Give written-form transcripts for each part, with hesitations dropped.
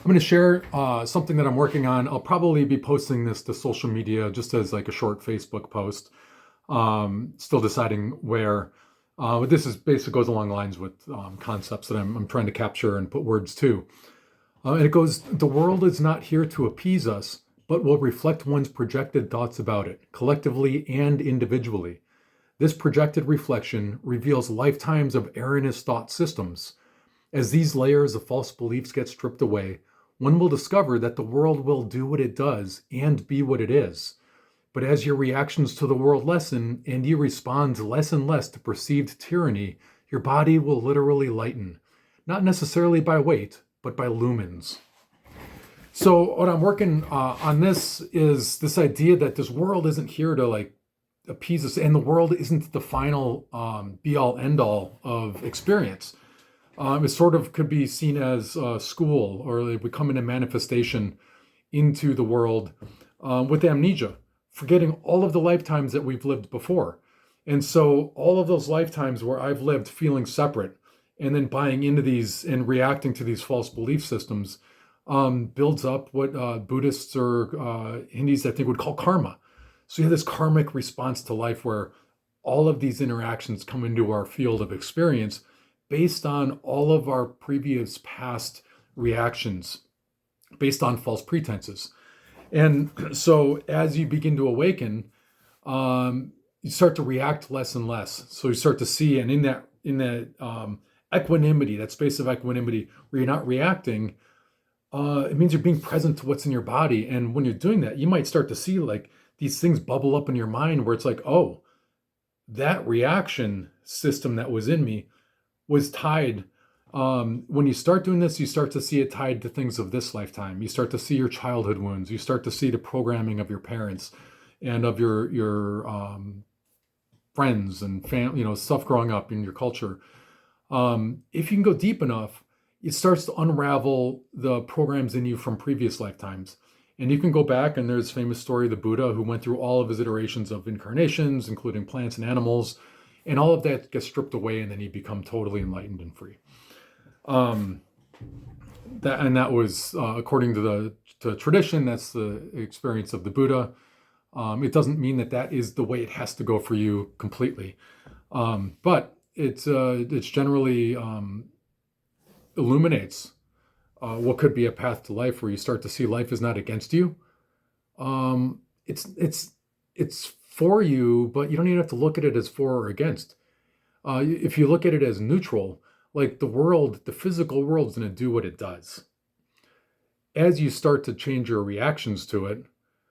I'm going to share something that I'm working on. I'll probably be posting this to social media just as like a short Facebook post. Still deciding where. But this is basically goes along the lines with concepts that I'm trying to capture and put words to. And it goes, the world is not here to appease us, but will reflect one's projected thoughts about it, collectively and individually. This projected reflection reveals lifetimes of erroneous thought systems. As these layers of false beliefs get stripped away, one will discover that the world will do what it does and be what it is. But as your reactions to the world lessen and you respond less and less to perceived tyranny, your body will literally lighten, not necessarily by weight, but by lumens. So, what I'm working on this is this idea that this world isn't here to like appease us, and the world isn't the final be all end all of experience. It sort of could be seen as school, or they become a manifestation into the world with amnesia, forgetting all of the lifetimes that we've lived before. And so, all of those lifetimes where I've lived feeling separate and then buying into these and reacting to these false belief systems builds up what Buddhists or Hindus, I think, would call karma. So, you have this karmic response to life where all of these interactions come into our field of experience based on all of our previous past reactions, based on false pretenses. And so as you begin to awaken, you start to react less and less. So you start to see, and in that equanimity, that space of equanimity where you're not reacting, it means you're being present to what's in your body. And when you're doing that, you might start to see like these things bubble up in your mind where it's like, oh, that reaction system that was in me was tied. When you start doing this, you start to see it tied to things of this lifetime. You start to see your childhood wounds. You start to see the programming of your parents and of your friends and family, stuff growing up in your culture. If you can go deep enough, it starts to unravel the programs in you from previous lifetimes. And you can go back, and there's a famous story of the Buddha who went through all of his iterations of incarnations, including plants and animals, and all of that gets stripped away, and then you become totally enlightened and free. Um, that was according to the tradition. That's the experience of the Buddha. It doesn't mean that that is the way it has to go for you completely, but it's generally illuminates what could be a path to life where you start to see life is not against you. It's for you, but you don't even have to look at it as for or against. If you look at it as neutral, like the world, the physical world is going to do what it does. As you start to change your reactions to it,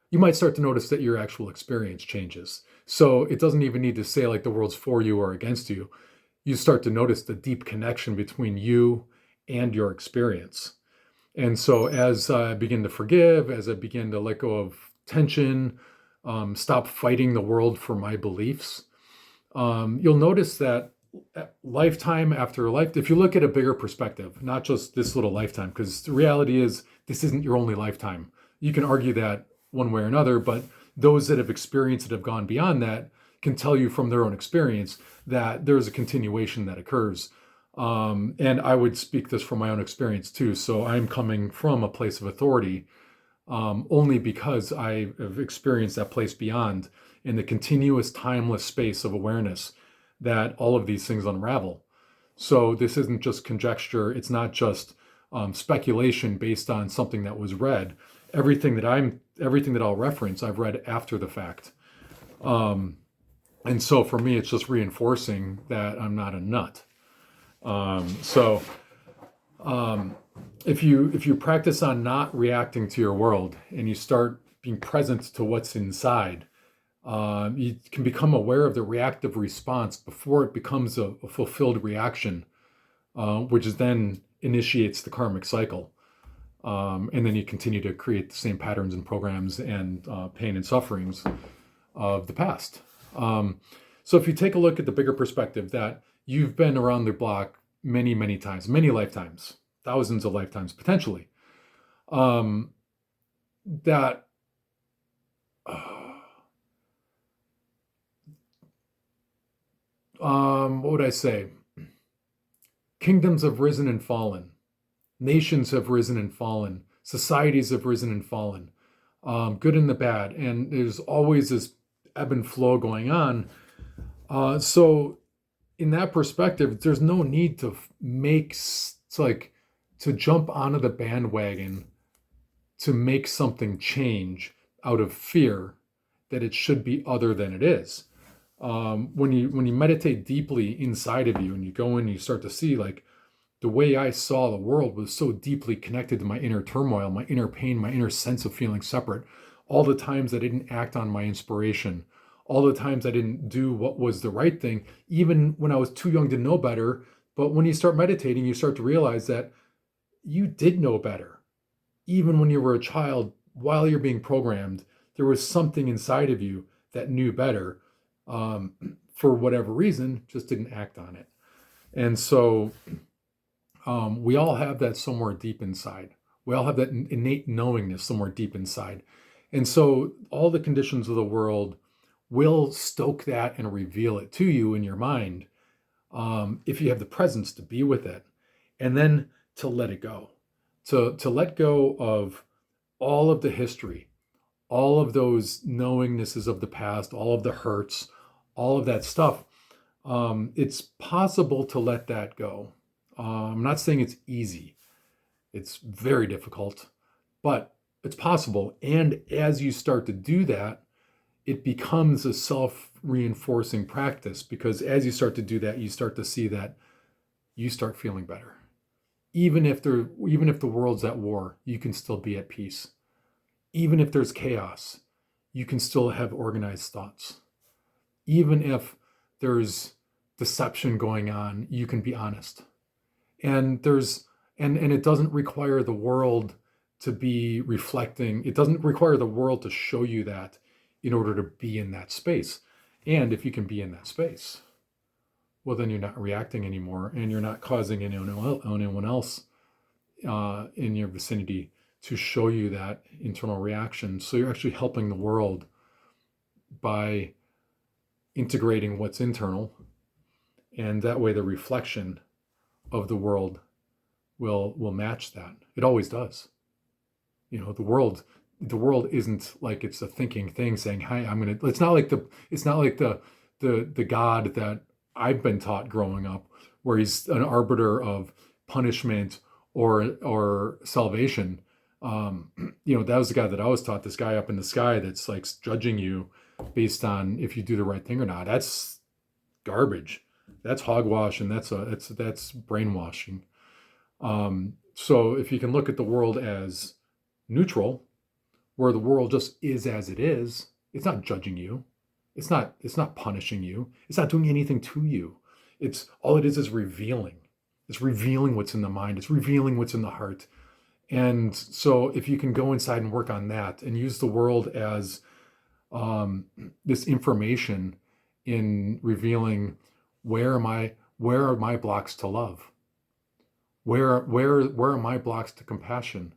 you might start to notice that your actual experience changes. So it doesn't even need to say like the world's for you or against you. You start to notice the deep connection between you and your experience. And so as I begin to forgive, as I begin to let go of tension, stop fighting the world for my beliefs, you'll notice that lifetime after life, if you look at a bigger perspective, not just this little lifetime, because the reality is this isn't your only lifetime. You can argue that one way or another, but those that have experienced it have gone beyond that can tell you from their own experience that there's a continuation that occurs. And I would speak this from my own experience too. So I'm coming from a place of authority only because I have experienced that place beyond in the continuous timeless space of awareness that all of these things unravel. So this isn't just conjecture. It's not just speculation based on something that was read. Everything that I'll reference, I've read after the fact. And so for me, it's just reinforcing that I'm not a nut. So if you practice on not reacting to your world and you start being present to what's inside, you can become aware of the reactive response before it becomes a fulfilled reaction, which then initiates the karmic cycle. And then you continue to create the same patterns and programs and pain and sufferings of the past. So if you take a look at the bigger perspective that you've been around the block many, many times, many lifetimes, thousands of lifetimes potentially, that what would I say? Kingdoms have risen and fallen. Nations have risen and fallen. Societies have risen and fallen, good and the bad. And there's always this ebb and flow going on. So in that perspective, there's no need to it's like to jump onto the bandwagon to make something change out of fear that it should be other than it is. When you meditate deeply inside of you and you go in, you start to see like the way I saw the world was so deeply connected to my inner turmoil, my inner pain, my inner sense of feeling separate. All the times I didn't act on my inspiration, all the times I didn't do what was the right thing, even when I was too young to know better. But when you start meditating, you start to realize that you did know better. Even when you were a child, while you're being programmed, there was something inside of you that knew better, for whatever reason, just didn't act on it. And so we all have that somewhere deep inside. We all have that innate knowingness somewhere deep inside. And so all the conditions of the world will stoke that and reveal it to you in your mind, if you have the presence to be with it, and then to let it go, to let go of all of the history, all of those knowingnesses of the past, all of the hurts, all of that stuff. It's possible to let that go. I'm not saying it's easy. It's very difficult, but it's possible. And as you start to do that, it becomes a self-reinforcing practice, because as you start to do that, you start to see that you start feeling better. Even if the world's at war, you can still be at peace. Even if there's chaos, you can still have organized thoughts. Even if there's deception going on, you can be honest. And it doesn't require the world to be reflecting. It doesn't require the world to show you that in order to be in that space. And if you can be in that space, well, then you're not reacting anymore, and you're not causing anyone else in your vicinity to show you that internal reaction. So you're actually helping the world by integrating what's internal, and that way the reflection of the world will match that. It always does. The world isn't like it's a thinking thing saying, "Hi, it's not like the God that I've been taught growing up, where he's an arbiter of punishment or salvation. That was the guy that I was taught, this guy up in the sky that's like judging you based on if you do the right thing or not. That's garbage. That's hogwash, and that's brainwashing. So if you can look at the world as neutral, where the world just is as it is, it's not judging you. It's not punishing you. It's not doing anything to you. It's all it is revealing. It's revealing what's in the mind. It's revealing what's in the heart. And so if you can go inside and work on that and use the world as this information in revealing where are my blocks to love? Where are my blocks to compassion?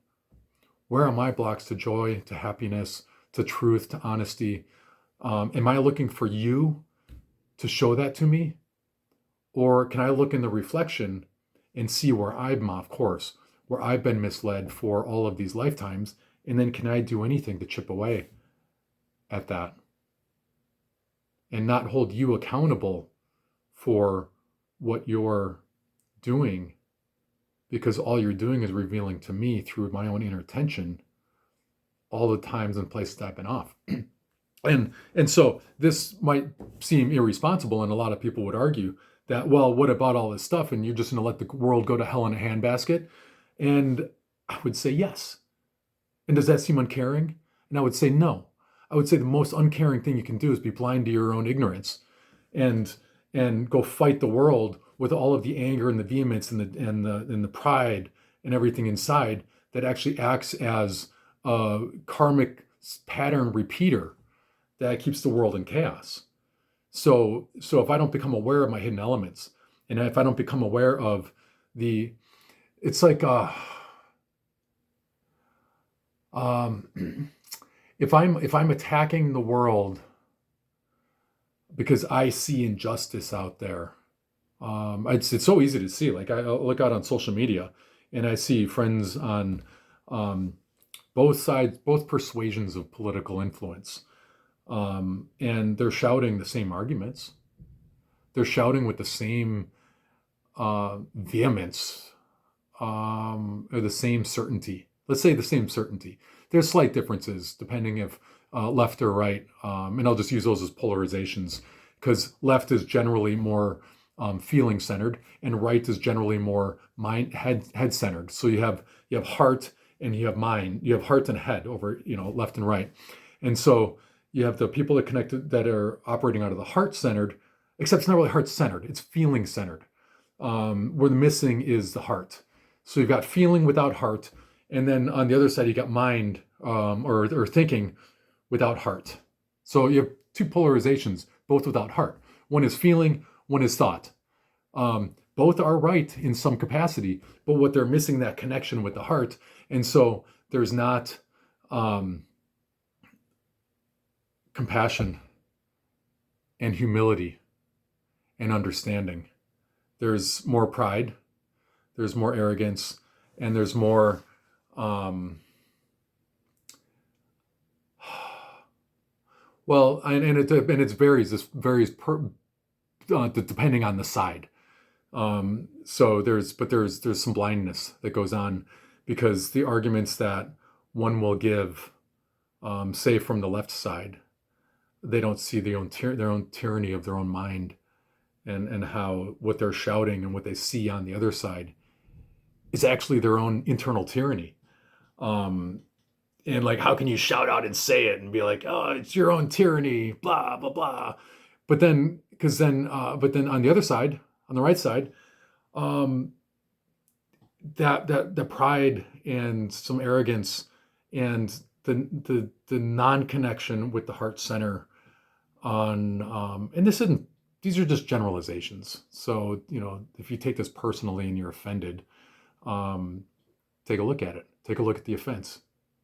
Where are my blocks to joy, to happiness, to truth, to honesty? Am I looking for you to show that to me? Or can I look in the reflection and see where I'm off course, where I've been misled for all of these lifetimes? And then can I do anything to chip away at that and not hold you accountable for what you're doing? Because all you're doing is revealing to me through my own inner tension all the times and places I've been off. And so this might seem irresponsible, and a lot of people would argue that, well, what about all this stuff? And you're just going to let the world go to hell in a handbasket? And I would say yes. And does that seem uncaring? And I would say no. I would say the most uncaring thing you can do is be blind to your own ignorance and go fight the world with all of the anger and the vehemence and the pride and everything inside that actually acts as a karmic pattern repeater that keeps the world in chaos. So if I don't become aware of my hidden elements, and if I don't become aware of it's like if I'm attacking the world because I see injustice out there, it's so easy to see. Like I look out on social media, And I see friends on um, both sides, both persuasions of political influence, and they're shouting the same arguments. They're shouting with the same vehemence, or the same certainty. Let's say the same certainty. There's slight differences depending if left or right, and I'll just use those as polarizations because left is generally more feeling centered, and right is generally more mind head centered. So you have heart and you have mind. You have heart and head over left and right, and so you have the people that connected that are operating out of the heart centered, except it's not really heart centered. It's feeling centered. Where the missing is the heart. So you've got feeling without heart, and then on the other side you got mind, or thinking without heart. So you have two polarizations, both without heart. One is feeling, one is thought. Both are right in some capacity, but what they're missing that connection with the heart, and so there's not compassion and humility and understanding. There's more pride, there's more arrogance, and there's more well, and it varies. This varies depending on the side. So there's some blindness that goes on because the arguments that one will give, say from the left side, they don't see their own tyranny of their own mind, and how what they're shouting and what they see on the other side is actually their own internal tyranny. And like, how can you shout out and say it and be like, oh, it's your own tyranny, blah blah blah. But then, but then on the other side, on the right side, um, that pride and some arrogance and the non-connection with the heart center on, and these are just generalizations. So if you take this personally and you're offended, um, take a look at it. Take a look at the offense.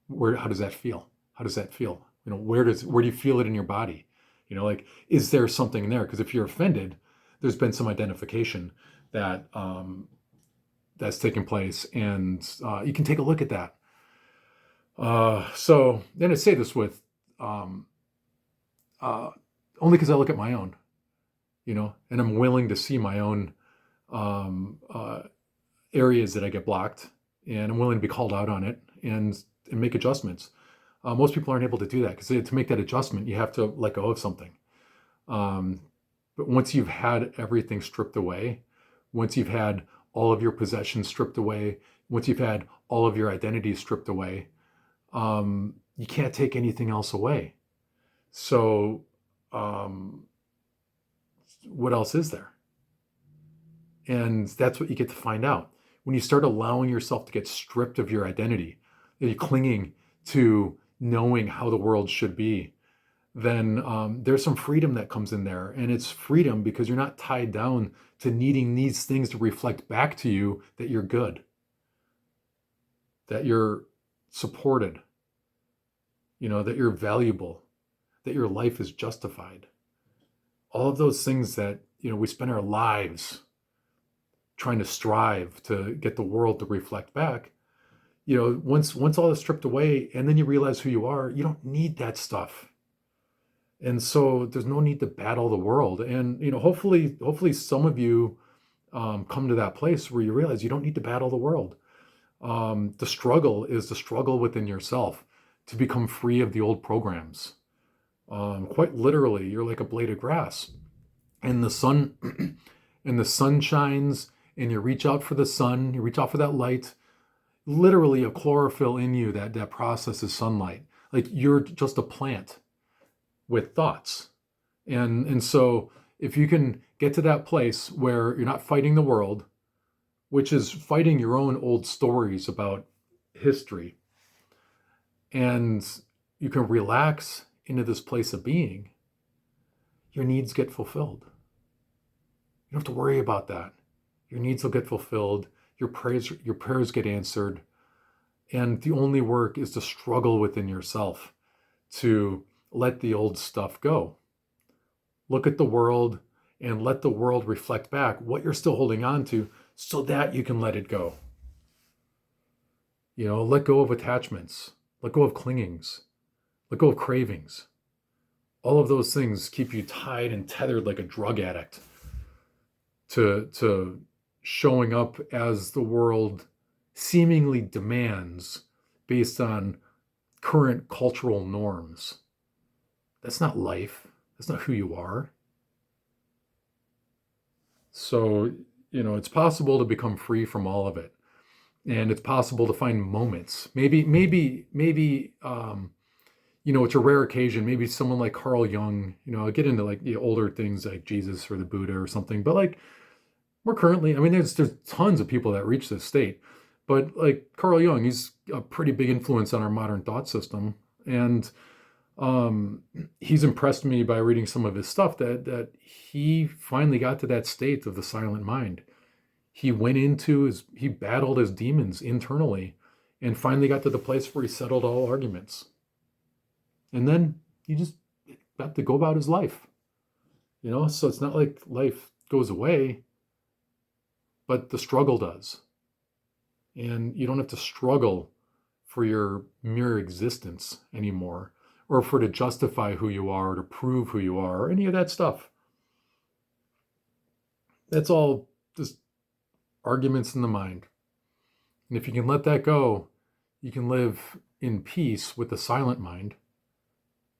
How does that feel? How does that feel? Where do you feel it in your body? Like, is there something there? Because if you're offended, there's been some identification that that's taken place, and you can take a look at that. So then I say this with only because I look at my own, and I'm willing to see my own areas that I get blocked, and I'm willing to be called out on it and make adjustments. Most people aren't able to do that because to make that adjustment, you have to let go of something. But once you've had everything stripped away, once you've had all of your possessions stripped away, once you've had all of your identities stripped away, you can't take anything else away. So, what else is there? And that's what you get to find out. When you start allowing yourself to get stripped of your identity, and you're clinging to knowing how the world should be, then there's some freedom that comes in there. And it's freedom because you're not tied down to needing these things to reflect back to you that you're good, that you're supported, that you're valuable, that your life is justified. All of those things that, we spend our lives trying to strive to get the world to reflect back. Once all is stripped away and then you realize who you are, you don't need that stuff. And so there's no need to battle the world. And, hopefully some of you come to that place where you realize you don't need to battle the world. The struggle is the struggle within yourself to become free of the old programs. Quite literally, you're like a blade of grass, and the sun, and the sun shines, and you reach out for the sun, you reach out for that light. Literally, a chlorophyll in you that processes sunlight. Like you're just a plant with thoughts, and so if you can get to that place where you're not fighting the world, which is fighting your own old stories about history, and you can relax into this place of being, your needs get fulfilled. You don't have to worry about that. Your needs will get fulfilled. Your prayers get answered. And the only work is to struggle within yourself to let the old stuff go. Look at the world and let the world reflect back what you're still holding on to so that you can let it go. Let go of attachments, let go of clingings, let go of cravings. All of those things keep you tied and tethered like a drug addict to showing up as the world seemingly demands based on current cultural norms. That's not life. That's not who you are. So, it's possible to become free from all of it. And it's possible to find moments. Maybe, it's a rare occasion. Maybe someone like Carl Jung, I get into like the older things like Jesus or the Buddha or something, but like we're currently, I mean, there's tons of people that reach this state, but like Carl Jung, he's a pretty big influence on our modern thought system. And um, he's impressed me by reading some of his stuff that he finally got to that state of the silent mind. He battled his demons internally and finally got to the place where he settled all arguments. And then he just got to go about his life, So it's not like life goes away, but the struggle does. And you don't have to struggle for your mere existence anymore, or for to justify who you are, or to prove who you are, or any of that stuff. That's all just arguments in the mind. And if you can let that go, you can live in peace with the silent mind.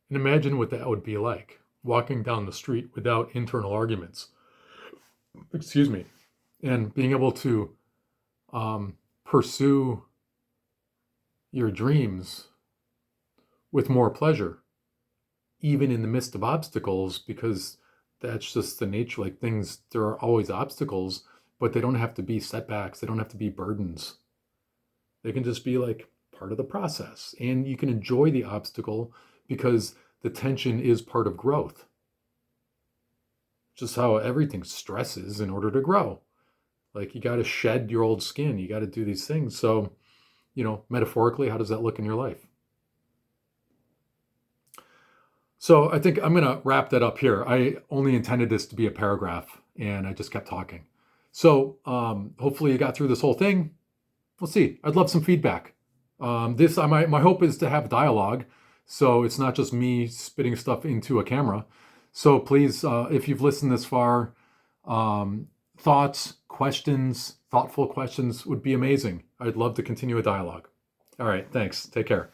And imagine what that would be like, walking down the street without internal arguments. Excuse me. And being able to pursue your dreams with more pleasure, even in the midst of obstacles, because that's just the nature. Like things, there are always obstacles, but they don't have to be setbacks. They don't have to be burdens. They can just be like part of the process. And you can enjoy the obstacle because the tension is part of growth. Just how everything stresses in order to grow. Like you got to shed your old skin. You got to do these things. So, metaphorically, how does that look in your life? So I think I'm going to wrap that up here. I only intended this to be a paragraph and I just kept talking. So hopefully you got through this whole thing. We'll see. I'd love some feedback. My hope is to have dialogue. So it's not just me spitting stuff into a camera. So please, if you've listened this far, thoughts, questions, thoughtful questions would be amazing. I'd love to continue a dialogue. All right. Thanks. Take care.